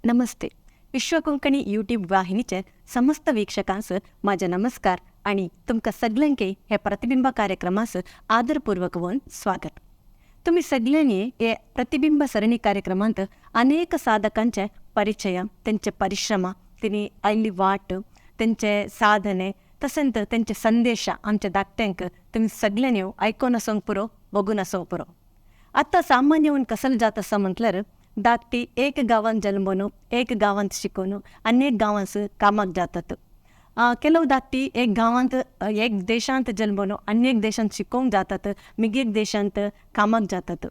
नमस्ते. विश्व कोंकणी यूट्यूब वाहिनीचे समस्त वीक्षकांस माझे नमस्कार आणि तुमकां सगळ्यांके हे प्रतिबिंब कार्यक्रमास आदरपूर्वक वन स्वागत. तुम्ही सगळ्यांनी हे प्रतिबिंब सरणी कार्यक्रमांत अनेक साधकांचे परिचय, त्यांचे परिश्रम, त्यांनी आयिल्ली वाट, त्यांचे साधने तसेंच त्यांचे संदेश आमच्या धाकट्यांक तुम्ही सगळ्यांनी ऐकून आसूंक पुरो, बघून आसूंक पुरो. आतां सामान्य कसं जात आसा म्हटल्यार धाकटी एक गांवांत जल्मून एक गांवांत शिकून अनेक गांवांत कामाक जातात. ಕೆಲವು धाकटी एक गांवांत एक देशांत जल्मून अनेक देशांत शिकूंक जातात, एक देशांत कामाक जातात.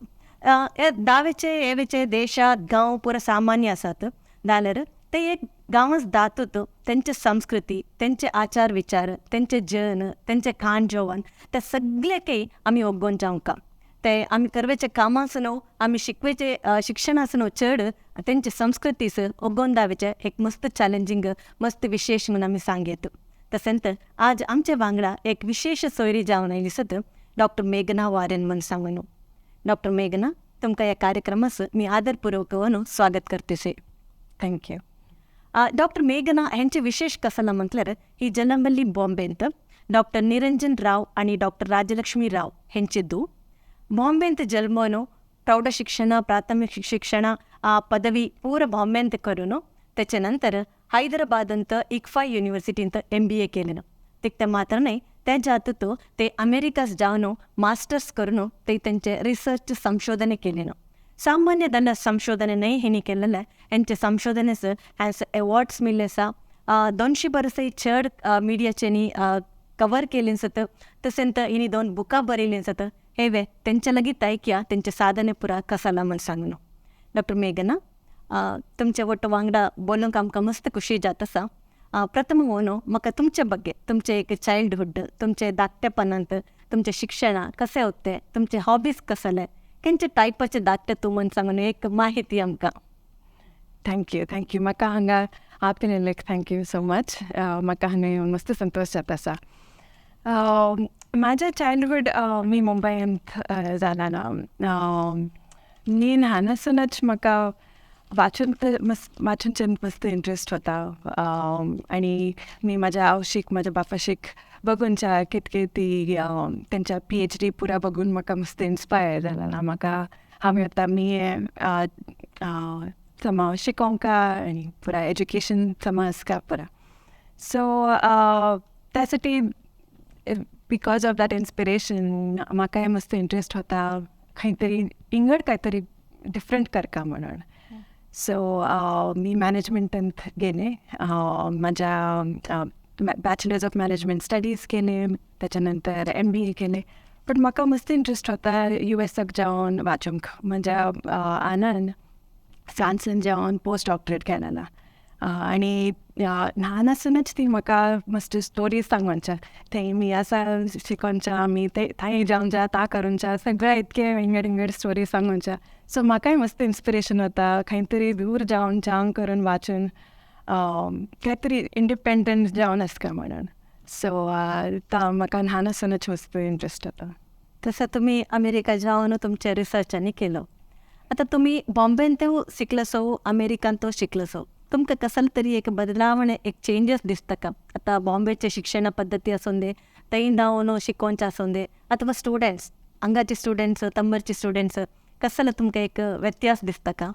हे दावेचे हेवेचे देशात गांव पुरो सामान्य आसात. जाल्यार ते एक गांवांत जातात, तेंचे संस्कृती, तेंचे आचार विचार, तेंचे जेवण, तेंचे खाण जेवण ते सगळे काही आमी ओगोवन जावंका. ते आमी करवेचे कामास न्हू, आमी शिकवेचे शिक्षणास न्हू, चड तेंचे संस्कृतीस ओगोवन दावेचे एक मस्त चॅलेंजींग, मस्त विशेष म्हणून आमी सांगेत. तसेंच आज आमचे वांगडा एक विशेष सोयरी जावन आयली सत डॉक्टर मेघना वारेन म्हणून सांगून. डॉक्टर मेघना, तुमकां ह्या कार्यक्रमास मी आदरपूर्वक स्वागत करतेसे. थँक्यू. डॉक्टर मेघना हेंचे विशेष कसाला म्हटल्यार ही जन्मल्ली बॉम्बेंत डॉक्टर निरंजन राव आणि डॉक्टर राजलक्ष्मी राव हेंचे दू. बॉम्बेंत जल्मून प्रौढ शिक्षण, प्राथमिक शिक्षण, पदवी पूर बॉम्बेंत करून त्याचे नंतर हैदराबादंत इक्फा युनिव्हर्सिटींत MBA केलें. तिकते मात्र नाही, त्याच्या आतूत ते अमेरिकास जावन मास्टर्स करून ते त्यांचे रिसर्च संशोधने केलें. सामान्य ದಂಡ संशोधने नाही हेनी केलेले हेंचे संशोधनेस हॅन्स अवॉर्ड्स मिळले आसा. 200 वर्सां चड मिडियाचेनी कवर केलीं सत. तसेंत हिनी 2 बुकां बरयलीं सत. हेवे तेंच्या लगीत ऐकया तेंचे साधने पुरा कसाला म्हण सांगून. डॉक्टर मेघना, तुमचे ಒಟ್ಟು वांगडा बोलूंक आमकां मस्त खुशी जात आसा. प्रथम म्हाका तुमचे बग्गे, तुमचे एक चायल्डहूड, तुमचे धाकटेपणांत तुमचे शिक्षण कसे होते, तुमचे हॉबीज कसले, खंयचे टायपाचे धाकटे तूं म्हण सांगून एक माहिती आमकां. थँक्यू. म्हाका हांगा आपयलेक थँक्यू सो मच. म्हाका हांगा येवन मस्त संतोश जाता आसा. माझं चायल्डहूड मी मुंबईंत जालां ना. मी ल्हानासनच म्हाका वाचून मस्त इंट्रस्ट होता. आणि मी माझ्या आवशीक, माझ्या बापाशीक बघूनच्या कितके ती त्यांच्या PhD पुरा बघून म्हाका मस्त इन्स्पायर जाला ना. म्हाका हांवें आतां मी समा शिकोवंका आनी पुरा एज्युकेशन समा आसका पुरा. सो त्या साठी बिकॉज ऑफ दॅट इन्स्पिरेशन म्हाकाय मस्त इंट्रस्ट होता खंय तरी डिफरंट करका म्हणून. सो मी मॅनेजमेंटांत गेले. माझ्या बॅचलर्स ऑफ मॅनेजमेंट स्टडीज केले, त्याच्यानंतर MBA केले. पण म्हाका मस्त इंट्रस्ट होता USक जावन वाचूंक. माझ्या आनंद फ्रांसान जावन पोस्ट डॉक्टरेट केलेला. आणि ल्हान आसुनच ती म्हाका मस्त स्टोरीज सांगोनच्या. थंय मी आसा शिकोनच्या, आमी थंय जावनच्या, ता करूनच्या, सगळ्या इतके विंगड स्टोरी सांगोनच्या. सो म्हाकाय मस्त इन्स्पिरेशन होता खंय तरी दूर जावन चांग करून वाचून खंय तरी इंडिपेंडंट जावन आसका म्हणून. सो म्हाका ल्हान आसुनच मस्त इंट्रस्ट होता. तसं तुम्ही अमेरिका जावन तुमच्या रिसर्चांनी केलो. आता तुम्ही बॉम्बेंत शिकलसो, अमेरिकांत शिकलसो, तुमकां कसले तरी एक बदलावणे, एक चेंजेस दिसता का? आता बॉम्बेचे शिक्षण पद्धती आसूं दे, थंय जावन शिकोवचे आसूं दे, अथवा स्टुडंट्स, हांगाचे स्टुडंट्स, तंबरचे स्टुडंट्स, कसले तुमकां एक व्यत्यास दिसता का?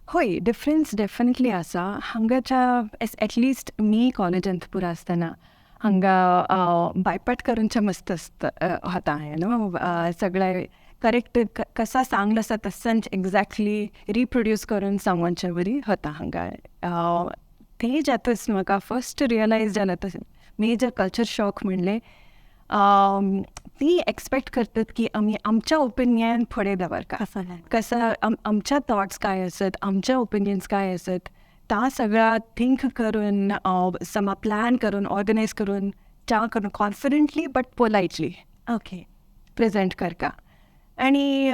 होय, डिफरन्स डेफिनेटली आसा. हांगाच्या एटलिस्ट मी कॉलेजांत पुरा आसतना हांगा बायपाट करूनच्या मस्त होता. सगळे करेक्ट कसा सांगलो आसा तसंच एक्झॅक्टली रिप्रोड्यूस करून सांगोनच्या बरी होता हांगा. ते जातच म्हाका फर्स्ट रियलायज जालें तशें मेजर कल्चर शॉक म्हणलें. ती एक्सपेक्ट करतात की आमी आमच्या ओपिनियन फुडें दवरका. कसं आमच्या थॉट्स काय आसत, आमच्या ओपिनियन्स काय आसत, ता सगळा थिंक करून समा प्लॅन करून ऑर्गनायज करून च्या करून कॉन्फिडंटली बट पोलायटली प्रेझेंट करका. आणि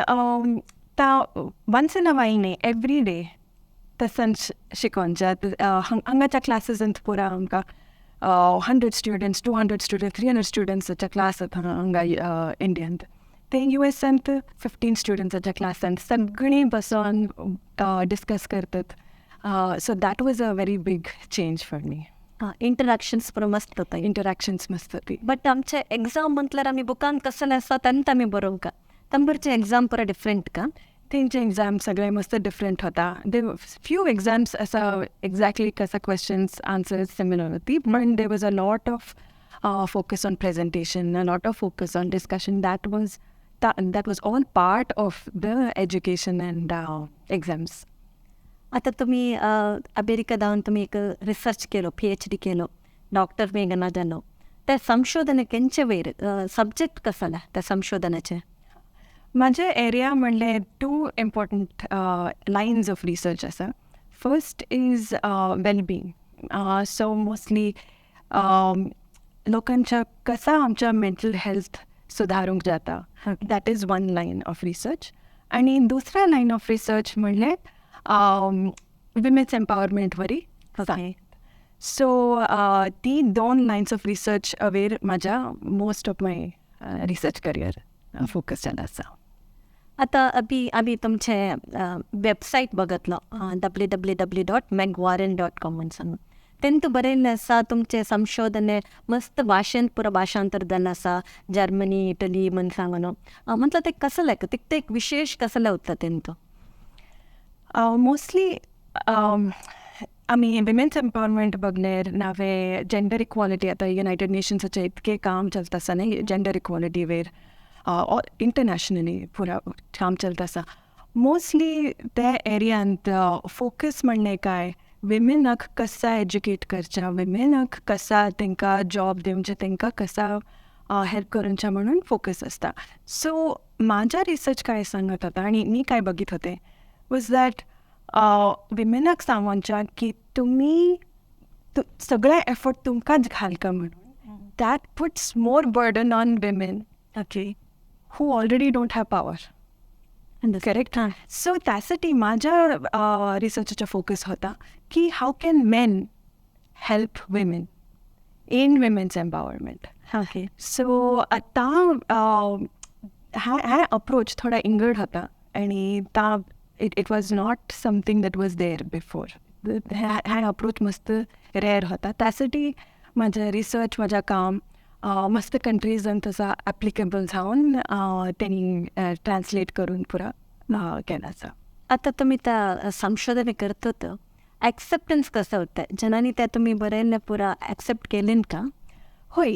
वन्स इन अ वाईल न्ही, एवरी डे तसंच शिकोवच्या. हांगाच्या क्लासीसांत पुरा आमकां 100 स्टुडंट्स, 200 स्टुडंट्स, 300 स्टुडंट्साच्या क्लास हांगा इंडियांत. ते USंत 15 स्टुडंट्साच्या क्लासांत सगळीं बसून डिस्कस करतात. So that was a very big change for me. Interactions पण मस्त होता. इंटरॅक्शन्स मस्त होती. ಬಟ್ ಆಮಚೆ ಎಕ್ಸಾಮ್ ಅಂತಲರ ಆಮಿ ಬುಕಾನ್ ಕಸಲ ತಂತ आमी बरोवंक तंबरचे एग्जाम पुरा डिफरंट का. तेंचे एक्झाम सगळे मस्त डिफरंट होता. दे फ्यू एक्झाम्स असा एक्झॅक्टली कसा क्वेश्चन्स आन्सर्स सिमिलर होती, पण there was a lot of focus on presentation, a lot of focus on discussion. That was all part of the education and exams. आता तुम्ही America जाऊन तुम्ही एक रिसर्च केलो, PhD केलो, डॉक्टर मेघना जालो, त्या संशोधन केंचे वयर सब्जेक्ट कसला त्या संशोधनाचे. माझे एरिया म्हणले 2 important lines of research आसा. First is wellbeing. So mostly लोकांच्या कसा आमच्या मेंटल हेल्थ सुधारूंक जाता, that is one line of research. आणि दुसरा लाईन ऑफ रिसर्च म्हणले विमेन्स एम्पावरमेंट वरी. सो ती 2 लाईन्स ऑफ रिसर्च अवेर माझ्या most of my research career focus जाला आसा. आता आम्ही तुमचे वेबसाईट बघतलो www.megwarren.com म्हणून सांगून. तेंतू बरयल्लें आसा तुमचे संशोधन मस्त भाशेंत पुरो भाशांतर जाल्लें आसा, जर्मनी, इटली म्हण सांगून. म्हटलं ते कसलें ते एक विशेष कसलें उत्ता तेंतू. मोस्टली आमी विमेन्स एम्पावरमेंट बघणार नावे जेंडर इक्वॉलिटी. आता युनायटेड नेशन्साचे इतके काम चलता आसा न्ही जेंडर इक्वॉलिटी वेर, इंटरनॅशनली पुरा काम चलता आसा. मोस्टली त्या एरियांत फोकस म्हणणे काय, विमेनाक कसा एज्युकेट करच्या, विमेनाक कसा तांकां जॉब दिवचे, तांकां कसा हेल्प करच्या म्हणून फोकस असता. सो माझा रिसर्च काय सांगत होता आणि मी काय बघित होते वॉज दॅट विमेनाक सांगोच्या की तुम्ही सगळे एफर्ट तुमकांच घालका म्हणून. That puts more burden on women who already don't have power. Correct. So त्यासाठी माझ्या रिसर्चचा फोकस होता की how can men help women in women's empowerment. Okay. So आता हा अप्रोच थोडा इंगड होता आणि it was not something that was there before. हा अप्रोच मस्त रेअर होता. त्यासाठी माझं रिसर्च, माझं काम मस्त कंट्रीजान तसा ॲप्लिकेबल जाऊन त्यांनी ट्रान्सलेट करून पुरा केला आसा. आता तुम्ही त्या संशोधन करत होतं, ॲक्सेप्टन्स कसं होतं जनानी त्या तुम्ही बरयल्लें पुरा ॲक्सेप्ट केलेन का. होय,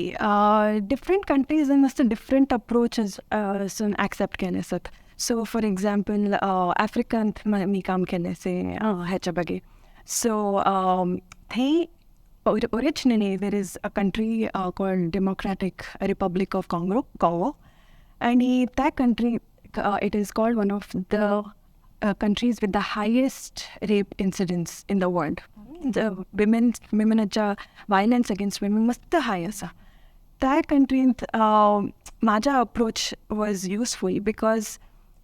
डिफरंट कंट्रीजान मस्त डिफरंट अप्रोचेस ॲक्सेप्ट केले आसात. सो फॉर एक्झाम्पल आफ्रिकांत मी काम केलें से ह्याच्या बगे. सो थंय originally there is a country called Democratic Republic of Congo, and that country it is called one of the countries with the highest rape incidents in the world. The women's violence against women must high asa. That country माझा approach was useful because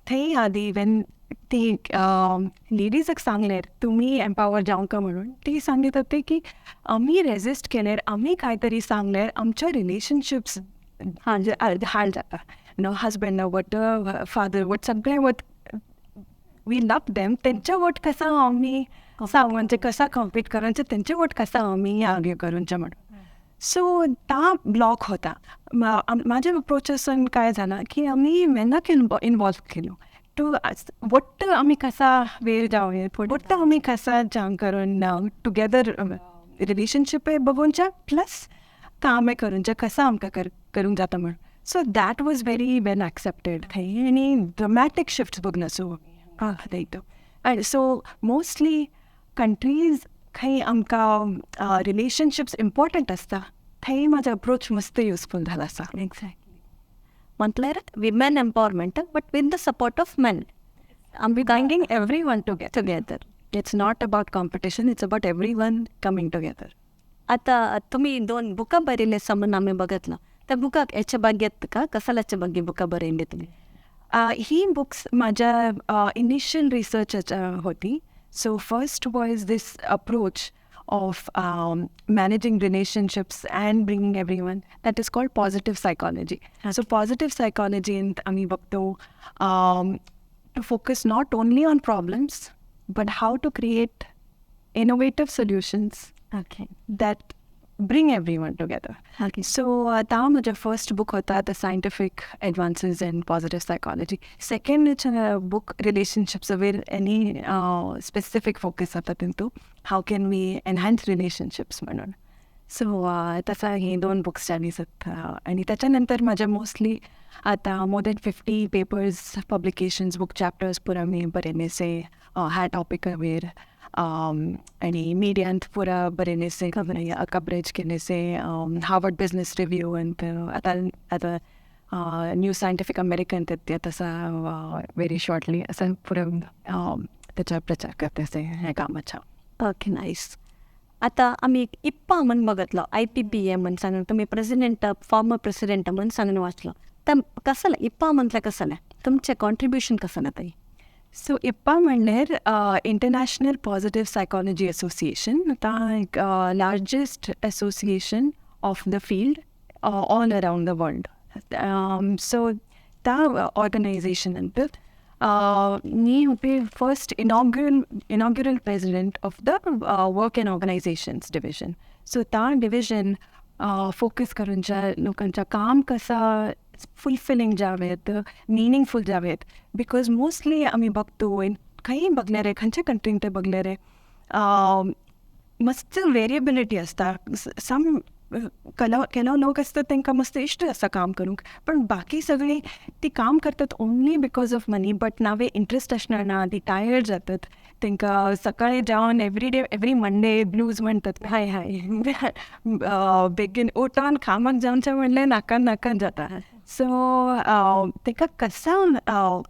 थंय आधी when ती लेडीजक सांगल्यार तुम्ही empower जावं का म्हणून ती सांगत होते की आम्ही रेजिस्ट केल्यार, आम्ही काहीतरी सांगल्यार आमच्या रिलेशनशिप्स हार्ड जाता. नो हजबंड वट फादर वट सगळे वट वी लव देम, तेंच्या वट कसा आम्ही सांगचे, कसा कॉम्पीट करायचं, तेंचे वट कसा आम्ही आगे करूनच्या म्हणून. सो ता ब्लॉक होता. माझ्या अप्रोचेसन काय झाला की आम्ही मेनाक इन्वॉल्व केलो. वट्ट आम्ही कसा वेळ जावं, वट्ट आम्ही कसा जावं करून टुगेदर रिलेशनशीप बघूनच्या प्लस काम करूनच्या कसा आमकां करूंक जाता म्हणून. So that was very well accepted थंय आनी ड्रमॅटीक शिफ्ट बघून सो थंय. सो मोस्टली कंट्रीज खंय आमकां रिलेशनशिप्स इम्पॉर्टंट आसता थंय म्हाजो अप्रोच मस्त युजफूल जाला आसा. एक्झॅक्टली. म्हटल्यार women empowerment but with the support of main. आम्ही Bringing everyone together. It's not about competition, it's about everyone coming together. आता तुम्ही 2 बुकां बरयले समन आम्ही बघतलं, त्या बुकाक याच्या बागेत का कसल्याच्या बागे बुकां बरयले तुम्ही. ही बुक्स माझ्या इनिशियल रिसर्च होती. So first was this approach of managing relationships and bringing everyone. That is called positive psychology. So positive psychology in आम्ही बघतो to focus not only on problems but how to create innovative solutions okay that bring everyone together. Okay So that माझा first book होता The Scientific Advances in Positive Psychology. Second is a book relationships where any specific focus होता into how can we enhance relationships म्हणून. So तसा हे 2 books चालीसत आणि त्याच्यानंतर माझ्या mostly आता more than 50 papers publications book chapters पुरा मी बरेनेसे ह्या टॉपिक अवेर आणि मीडियांत पुरा बरेनेसे कवरेज केलेसे हार्वर्ड बिझनेस रिव्ह्यू आणि आता न्यू सायंटिफिक अमेरिकन ते तसा व्हेरी शॉर्टली असं पुरं त्याचा प्रचार करते असे ह्या कामाचा. Okay nice. आता आम्ही एक इप्पा म्हणून बघितलं IPPA म्हणून सांगून तुम्ही प्रेसिडेंट फॉर्मर प्रेसिडेंट म्हणून सांगून वाचलं तर कसं इप्पा म्हटलं कसं तुमचे कॉन्ट्रीब्युशन कसं ताई? सो इप्पा म्हणल्यार इंटरनॅशनल पॉझिटिव्ह सायकॉलॉजी असोसिएशन आता एक largest association of the field all around the world. So त्या ऑर्गनायझेशन नंतर मी होते first inaugural president of the work and organisations division. So त्या डिव्हिजन फोकस करूनच्या लोकांच्या काम कसा फुलफिलिंग जावेत मिनिंगफुल जावेत बिकॉज मोस्टली आम्ही बघतो काही बघले रे खंयच्या कंट्रीन ते बघले रे मस्त वेरिएबिलिटी असता. सम केलो लोक असतात तांकां मस्त इश्ट आसता काम करूंक पण बाकी सगळी ती काम करतात only because of money but नावे इंट्रस्ट असणार ना ती टायर्ड जातात तांकां सकाळी जावन एवरी मंडे ब्लूज म्हणतात हाय हाय बेगीन उठोन कामाक जावचें म्हणलें नाका जाता. सो ताका कसा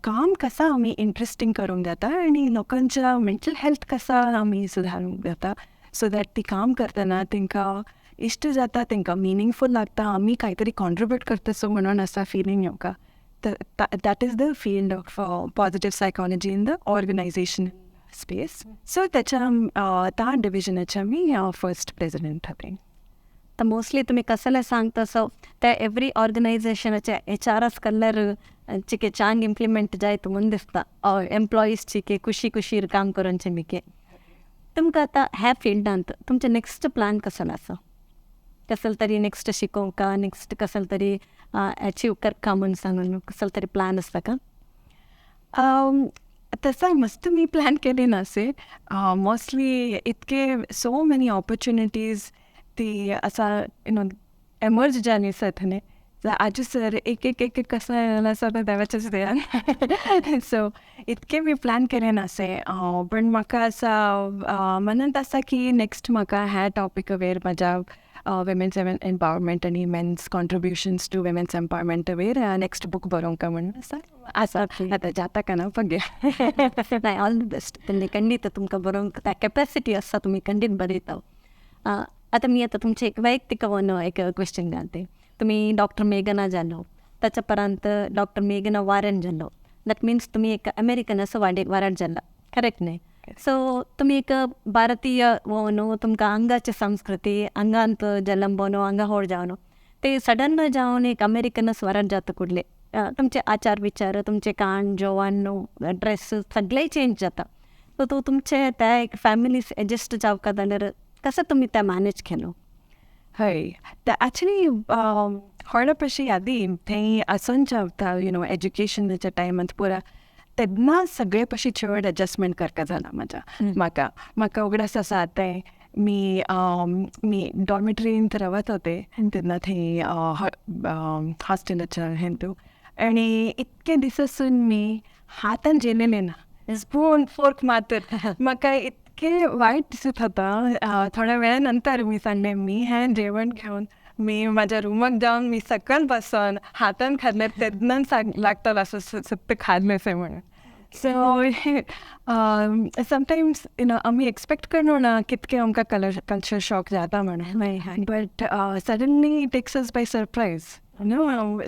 काम कसा आमी इंट्रस्टींग करूंक जाता आनी लोकांच्या मेंटल हेल्थ कसा आमी सुदारूंक जाता सो दॅट ती काम करतना तांकां इश्ट जाता तांकां मिनिंगफूल लागता आमी कांय कॉन्ट्रिब्यूट करता सो म्हणून असा फिलींग येवका. That is the field of positive psychology in the organisation space. So त्या डिव्हिजनाच्या मी फर्स्ट प्रेसिडेंट होते. तर मोस्टली तुम्ही कसले सांगता सो त्या एव्हरी ऑर्गनायझेशनाचे HRS कलर चिके चांग इम्प्लिमेंट जायत म्हणून दिसता एम्प्लॉईज चिके खुशी काम करूनचे मिके तुमकां आतां ह्या फिल्डांत तुमचे नेक्स्ट प्लॅन कसलो आसा? कसलो तरी नेक्स्ट शिकोवका नेक्स्ट कसलो तरी अचीव करका म्हणून सांगून कसलो तरी प्लॅन आसता का? तसा मस्त मी प्लॅन केले नसे. मोस्टली इतके सो मेनी ऑपॉर्च्युनिटीज ती असा एमर्ज जाली सथने आज सर एक कसं सगळं देवाचेच देवान. सो इतके मी प्लॅन केले नसे पण म्हाका असा म्हणत आसा की नेक्स्ट म्हाका ह्या टॉपिक वेर माझ्या विमेन्स एम्पावरमेंट आणि men's contributions to women's empowerment वेर नेक्स्ट बुक बरोवंक म्हणून आसा आतां जाता का ना पळय. नाही ऑल द बेस्ट. त्यांनी खंडीत तुमकां बरोवंक त्या कॅपॅसिटी आसा तुमी खंडीत बरयता. आता मी आता तुमचे एक वैयक्तिक एक क्वेश्चन घालते. तुम्ही डॉक्टर मेघना जालो त्याच्यापर्यंत डॉक्टर मेघना वारन जालो दॅट मीन्स तुम्ही एक अमेरिकन असं वारड जाला करेक्ट न्ही? सो तुम्ही एक भारतीय न्हू तुमकां हांगाची संस्कृती हांगांत जल्म न्हू हांगा व्हड जावन ते सडन जावन एक अमेरिकनस वारड जाता कुडले तुमचे आचार विचार तुमचे कान जेवण ड्रेस सगळें चेंज जाता. सो तो तुमचे त्या एक फॅमिलीज एडजस्ट जावका जाल्यार कसं तुम्ही त्या मॅनेज केलो? हय ते ॲक्च्युली व्हड पशी आदी थंय आसूनच एज्युकेशनाच्या टायमांत पुरा तेन्ना सगळे पशी चड एडजस्टमेंट करता जाला म्हाका उगडास आसा तें मी डॉर्मेटरींत रावत होते तेन्ना थंय हॉस्टेलाच्या हेतू आणि इतके दीस आसून मी हातान जेलेले ना स्पून फोर्क मातर म्हाका इतके वायट दिसत होता. थोड्या वेळानंतर मी सांगलें मी हें जेवण घेवन मी माझ्या रूमाक जावन मी सकयल बसून हातान खाल्लें तेन्नाच लागता असं सत्य खाल्लें म्हणून. सो समटायम्स आमी एक्सपेक्ट करनो ना कितके आमकां कल्चर शॉक जाता म्हणून but suddenly takes us by surprise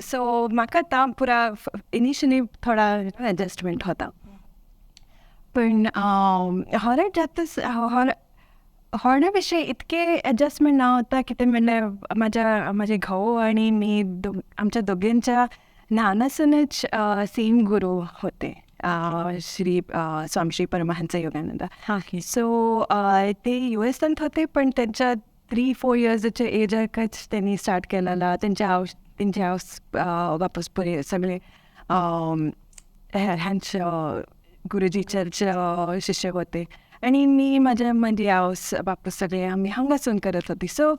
so म्हाका ता पुरा इनिशियली थोडा एडजस्टमेंट होता. पण हॉरर जातच होण्या विषयी इतके एडजस्टमेंट ना होता कितें म्हणल्यार माझे घोव आणि मी आमच्या दोघींच्या ल्हानासूनच सेम गुरू होते श्री स्वामी श्री परमहंस योगानंद. हां सो ते US होते, पण त्यांच्या 3-4 इयर्सच्या एजच त्यांनी स्टार्ट केलेला. त्यांच्या हाऊस वापस पुढे सगळे ह्यांच्या गुरुजी चर्च शिष्य होते, आणि मी माझ्या म्हणजे हाऊस वापस सगळे आम्ही हांगासून करत होती. सो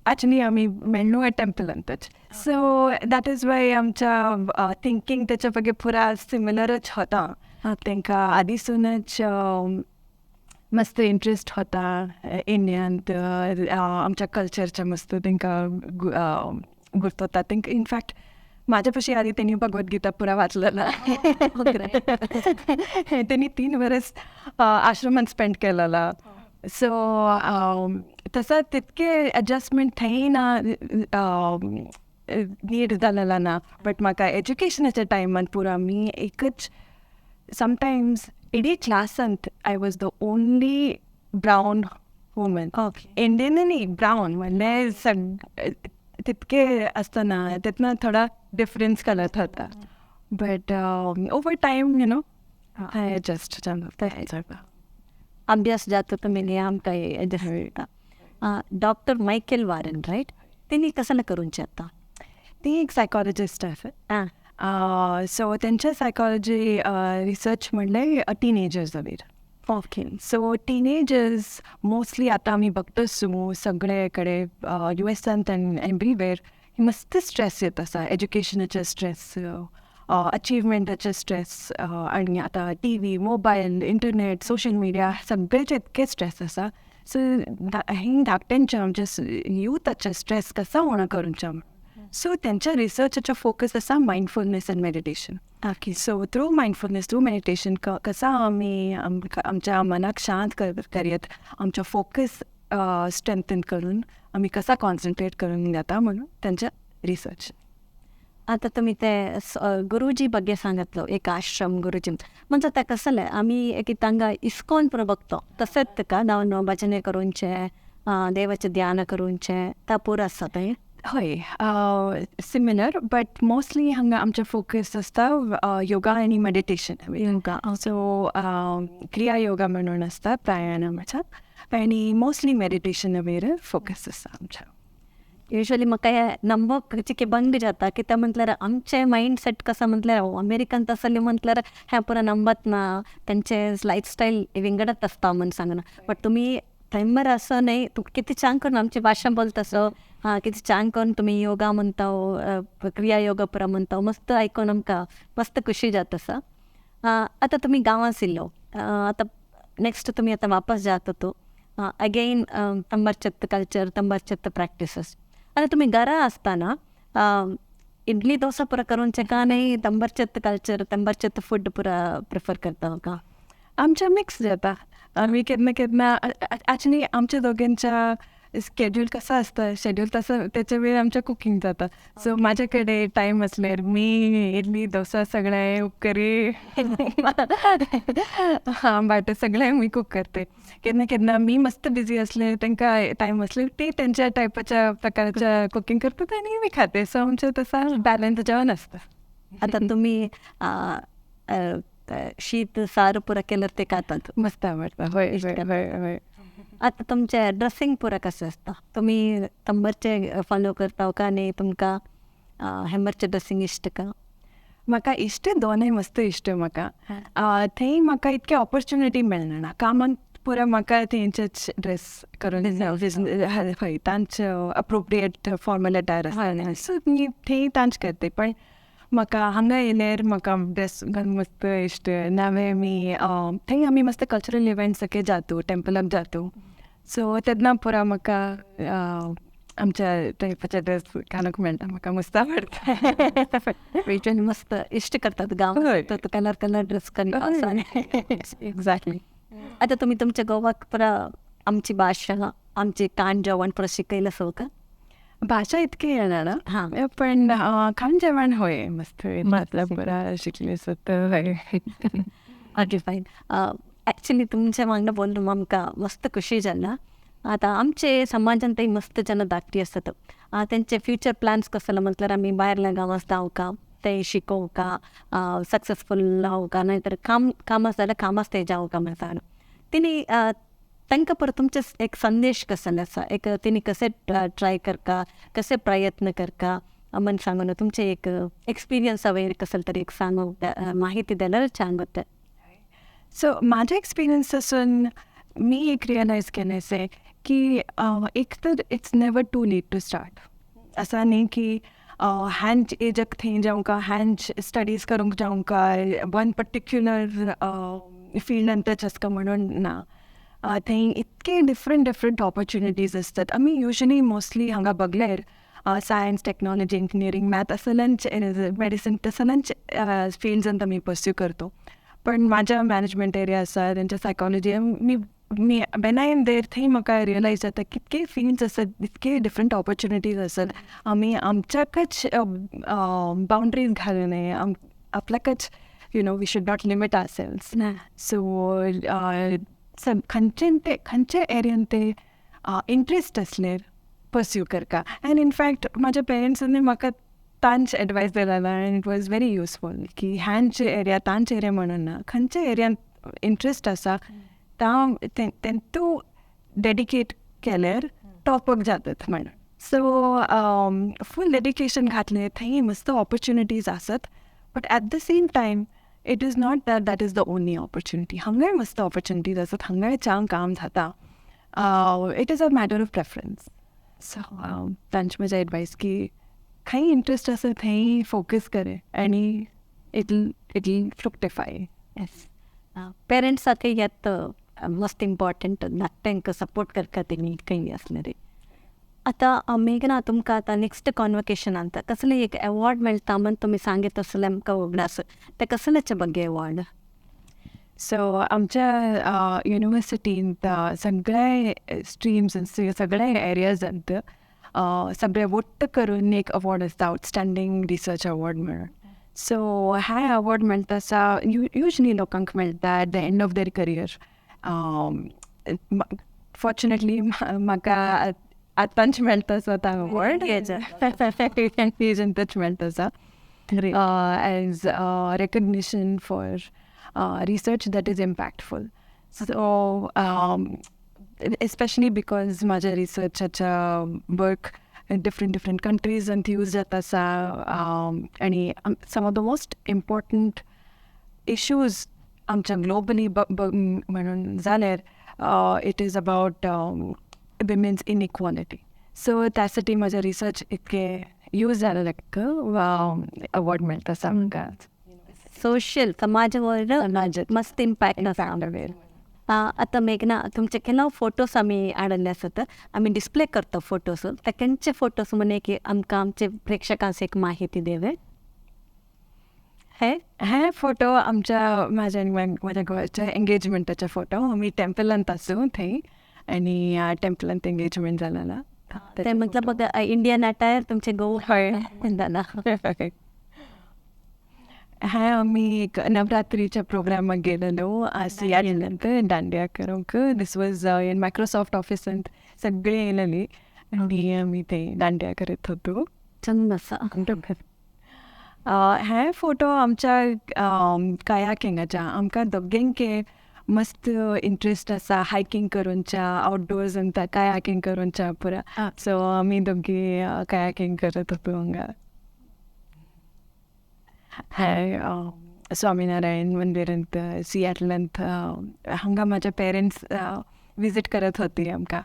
ॲक्च्युली आम्ही मेळलो आहे टेम्पलांतच. सो दॅट इज वाय आमच्या थिंकींग त्याच्या बघे पुरा सिमिलरच होता. तांकां आदीसूनच मस्त इंटरेस्ट होता इंडियांत, आमच्या कल्चरच्या मस्त तांकां गुर्तवता. तांकां इनफॅक्ट माझ्या पशी आधी त्यांनी भगवद्गीता पुरा वाचलेला. त्यांनी 3 वर्स आश्रमात स्पेंड केलेला. सो तसं तितके ॲडजस्टमेंट थंय ना नीड जालेला ना. बट म्हाका एज्युकेशनाच्या टायमान पुरा मी एकच समटायम्स एडी क्लासांत I was the only brown woman. Indian न्ही, ब्रावन म्हणल्यार तितके असतना तिथनं थोडा डिफरन्स कळत होता. But over time I adjust अभ्यास जातो तुम्ही आमकां डॉक्टर मायकेल वारन रायट, तेणी कसं करून आता ती एक सायकॉलॉजिस्ट आसा. सो त्यांच्या सायकॉलॉजी रिसर्च म्हणल्यार टीनेजर्स वयर. ओके. सो टीनेजर्स मोस्टली आतां आमी बघतोच सगळे कडेन USांत आनी एव्हरीवेर मस्त स्ट्रेस येत आसा. एज्युकेशनाचे स्ट्रेस, अचिवमेंटाचे स्ट्रेस, आनी आतां TV, mobile, internet, social media सगळेचे इतके स्ट्रेस आसा. सो हें धाकट्यांच्या आमच्या युथाचे स्ट्रेस कसा उणो करचे. सो त्यांच्या रिसर्चाचो फोकस आसा mindfulness and meditation. Okay. So through mindfulness, through meditation कसा आमी आमच्या मनाक शांत करीत आमचो फोकस स्ट्रेंथन करून आमी कसा कॉन्सन्ट्रेट करून जाता म्हणून त्यांच्या रिसर्च. आता तुम्ही ते गुरुजी ಬಗ್ಗೆ सांगितलं, एक आश्रम गुरुजी म्हणजे ते कसं आम्ही एक तांगा इस्कॉन पुरं बघतो तसंच का जाऊन भजने करूनचे देवाचे ध्यान करूनचे त्या पुरं आसता ते. हय, सिमिलर, बट मोस्टली हांगा आमचो फोकस आसता योगा आनी मेडिटेशन. योगा. सो क्रिया योगा म्हणून आसता प्राणायामाचा, आनी मोस्टली मेडिटेशन वयर फोकस आसा आमच्या. युजली म्हाका हे नंबर चिके बंग जाता कित्याक म्हटल्यार आमचे मायंड सेट कसं म्हटल्यार अमेरिकन तसले म्हटल्यार हें पुरं नंबत ना, तेंचे लायफस्टायल विंगडत आसता म्हणून सांगना. बट तुम्ही थंबर असं नाही, तू किती छान करून आमची भाषा बोलतासो, किती छान करून तुम्ही योगा म्हणता, क्रिया योगा पुरा म्हणता, मस्त ऐकून आमकां मस्त खुशी जात आसा. आता तुम्ही गांवांत येयलो, आता नेक्स्ट तुम्ही आता वापस जात तो अगेन तंबरचत्त कल्चर, तंबरचत्त प्रॅक्टिसेस. आणि तुम्ही घरा असताना इडली डोसा पुरा करूनचे का नाही तंबरचत्त कल्चर, तंबरचत्त फूड पुरा प्रिफर करता हो का? आमच्या मिक्स जाता. आम्ही केन्ना केन्ना ॲक्च्युली आमच्या दोघांच्या स्केड्यूल कसा असतं, शेड्यूल तसं त्याच्या वेळ आमच्या कुकिंग जाता. सो माझ्याकडे टाईम असल्यार मी इडली डोसा सगळें उपकरी बाट सगळें मी कुक करते. केन्ना केन्ना मी मस्त बिझी असले, तांकां टायम असले ते त्यांच्या टायपाच्या प्रकारच्या कुकिंग करतात आणि मी खाते. सो आमचं तसं बॅलन्स जेवण असतं. आता तुम्ही शीत सार पुरा केलं ते खातात, मस्त आवडतं. होय होय होय. आता तुमचे ड्रेसिंग पुरा कसं असतं, तुम्ही तंबरचे फॉलो करता का नाही, तुमकां हेंबरचे ड्रेसिंग इश्ट का? म्हाका इश्ट दोनूय मस्त इश्ट. म्हाका थंय म्हाका इतके ऑपॉर्च्युनिटी मेळना कामांत पुरा. म्हाका तेंचेच ड्रेस करून हय तांचे अप्रोप्रिएट फॉर्मल अटायर आसता, सो मी थंय तांच करते. पण म्हाका हांगा येयल्यार म्हाका ड्रेस घालून मस्त इश्ट. नावे मी थंय आमी मस्त कल्चरल इव्हेंट्स सगळे जातो, टेम्पलाक जातो. सो तेन्ना पुरा म्हाका आमच्या टायपाचे ड्रेस घालूंक मेळटा. म्हाका मस्त आवडटा. वेचून मस्त इश्ट करतात गांव कलर कलर ड्रेस करून. एक्झॅक्टली. आता तुम्ही तुमच्या गोवाक पुरा आमची भाषा, आमचे कान जेवण पुरा शिकयलं असो का? भाषा इतकी येणार ना. हां, पण खाण जेवण होय मस्त मतलब बरा शिकले सत हय. ओके फायन. ॲक्च्युली तुमच्या वांगडा बोलून आमकां मस्त खुशी जाला. आता आमचे समाजांत मस्त जन धाकटी आसतात, तेंचे फ्युचर प्लॅन्स कसले म्हटल्यार आमी भायल्या गांवांत जावं का ते शिकवू का सक्सेसफुल हो का नाहीतर कामास जाल्यार कामास ते जावं का म्हणून सांग तिने तांकां पर तुमचे एक संदेश कसले आसा एक तिने कसे ट्राय करका कसे प्रयत्न करका मन सांगून तुमचे एक एक्सपिरियन्स हवे कसलं तरी एक सांगू माहिती द्यायला छान होतं. सो माझ्या एक्सपिरियन्सासून मी एक रिअलायज केलें आहे की एक तर it's never too late to start. असं नाही की हँच एजक थंय जावंका हँच स्टडीज करूंक जावंका वन पर्टिक्युलर फिल्डान टच आसका म्हणून ना. थंय इतके डिफरंट ऑपॉर्च्युनिटीज असतात. आमी युजली मोस्टली हांगा बघल्यार सायन्स टेक्नॉलॉजी इंजिनियरिंग मॅथ असलंच मेडिसिन तसलंच फील्ड्स आमी पर्स्यू करतो. पण माझ्या मॅनेजमेंट एरिया आसा त्यांच्या सायकॉलॉजी मी वेन आय एम देर थंय म्हाका रियलायज जाता कितके फील्ड्स आसात इतके डिफरंट ऑपॉर्च्युनिटीज आसात. आमी आमच्याकच बाउंड्रीज घालूं नये आपल्याकच we should not limit ourselves. So खंयचे एरियान ते इंट्रस्ट असल्यार पर्स्यू करता. एंड इनफॅक्ट म्हाज्या पेरंट्सांनी म्हाका तांच एडवायस दिलेला and it was very useful की हँचे एरिया तांच एरिया म्हणून ना खंयच्या एरियान इंट्रस्ट आसा तूं डेडिकेट केल्यार टॉपअप जातात म्हणून. सो फूल डेडिकेशन घातलें थंय मस्त ऑपॉर्च्युनिटीज आसात. But at the same time it is not that is the only opportunity. हांगाय मस्त ऑपॉर्च्युनिटीज आसात हांगाय चांग काम जाता. It is a matter of preference. So तांची म्हजी एडवायस की खंय इंट्रस्ट आसा थंय फोकस करे आनी इट विल फ्रुक्टिफाय. येस पेरंट्सांक यात मस्त इम्पॉर्टंट तांकां सपोर्ट करता तेमी खंय आसल्यार. आतां मेघना तुमकां आतां नेक्स्ट कॉन्वकेशनांत कसले एक अवॉर्ड मेळटा म्हण तुमी सांगीत आसलें आमकां वगडास ते कसल्याचे बगे अवॉर्ड. सो आमच्या युनिवर्सिटींत सगळे स्ट्रीम्स सगळे एरियाजांत सगळे वट्ट करून एक अवॉर्ड आसता आउटस्टँडींग रिसर्च अवॉर्ड म्हणून. सो हे अवॉर्ड मेळटा आसा युजली लोकांक मेळटा at the end of their career. Fortunately म्हाका आतांच मेळटा आसा तो अवॉर्ड एजंतच मेळटा आसा as recognition for research that is impactful. So especially because माझ्या रिसर्चाच्या work different countries and use जाता आसा आणि some of the most important issues आमच्या ग्लोबली म्हणून जाल्यार it is about women's inequality. So त्यासाठी माझा रिसर्च इतके यूज जालें अवॉर्ड मेळटा आसा आमकां. सोशल समाजावर मस्त इम्पॅक्ट आसा. आतां मेघना तुमचे केन्ना फोटोस आमी हाडले आसात आमी डिस्प्ले करता फोटोस ते खंयचे फोटोस म्हण एक आमकां आमचे प्रेक्षकांक एक माहिती देवे. हे फोटो आमच्या माझ्या घरच्या एंगेजमेंटाचे फोटो. आमी टेम्पलांत आसूं थंय आनी टेम्पलांत एंगेजमेंट जालेला ते मतलब बघा इंडियन अटायर तुमचे गो जाना. हे आमी एक नवरात्रीच्या प्रोग्रामाक गेलेलो सियाटलांत दांडिया करूंक. दीस वॉज इन मायक्रोसॉफ्ट ऑफिसांत सगळीं येयलेलीं आनी आमी थंय दांडिया करत होतो. छंद आसा. हे फोटो आमच्या कायाकिंगाच्या आमकां दोगेंके मस्त इंट्रस्ट आसा हायकींग करूनच्या आउटडोर्स आनी कायाकिंग करूनच्या पुरा. सो आमी दोगी कायाकिंग करत होतो हांगा. हे स्वामीनारायण मंदिरांत सियाटलांत हांगा म्हाजे पेरंट्स विजीट करत होती आमकां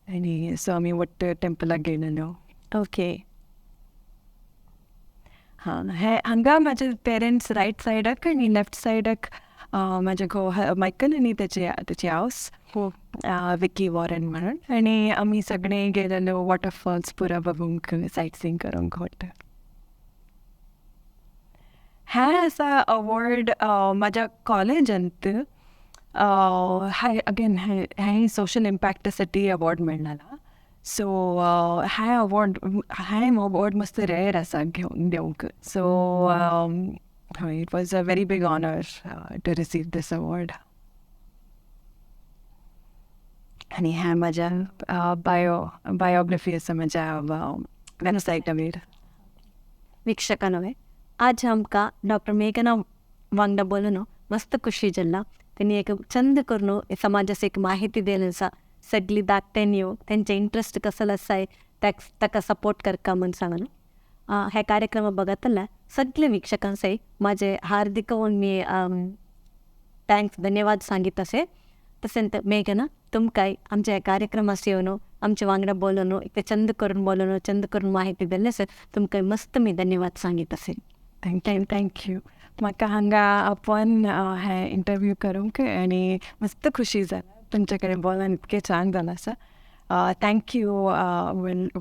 आनी सो आमी वट्ट टेम्पलाक गेलेलो. ओके. हे हांगा म्हाजे पेरंट्स रायट सायडाक आनी लेफ्ट सायडाक म्हाजे घोव मायकल आनी तेची हावस विकी वॉरन म्हणून. आनी आमी सगळें गेलेलो वॉटरफॉल्स पुरा बघूंक सायट सींग करूंक वट्ट. हे आसा अवॉर्ड म्हाज्या कॉलेजांत. अगेन हे सोशल इम्पॅक्टासाठी अवॉर्ड मेळ्ळाला. सो हे अवॉर्ड मस्त रेअर आसा घेवन दिवंक. So it was a very big honour to receive this award. आनी हे म्हाज्या बायोग्राफी आसा म्हाज्या वेबसायटाचेर. वीक्षकां नव्हे आज आमकां डॉक्टर मेघना वांगडा बोलून मस्त खुशी जाल्ला. त्यांनी एक चंद करून समाजास एक माहिती दिली आसा. सगळी धाकट्यांनी त्यांचे इंट्रस्ट कसं आसाय ताका सपोर्ट करका म्हणून सांगून हे कार्यक्रम बघतल्या सगळे वीक्षकांचे माझे हार्दिक मी थँक्स धन्यवाद सांगित असे. तसेंत मेघना तुमकां आमच्या ह्या कार्यक्रमास येवन आमच्या वांगडा बोलून एक चंद करून माहिती दिली असेल तुमकां मस्त मी धन्यवाद सांगित असेल. थँक्यू. म्हाका हांगा आपण हे इंटरव्यू करूंक आनी मस्त खुशी जाला. तुमचे कडेन बोलान इतकें छान जालां आसा. थँक्यू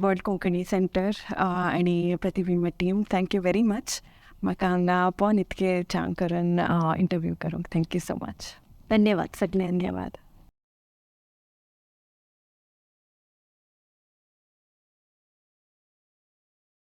वर्ल्ड कोंकणी सेंटर आनी प्रतिबिंब टीम. Thank you very much. म्हाका हांगा आपण इतकें छान करून इंटरव्यू करूंक. Thank you so much. धन्यवाद सगळ्यांनी. धन्यवाद.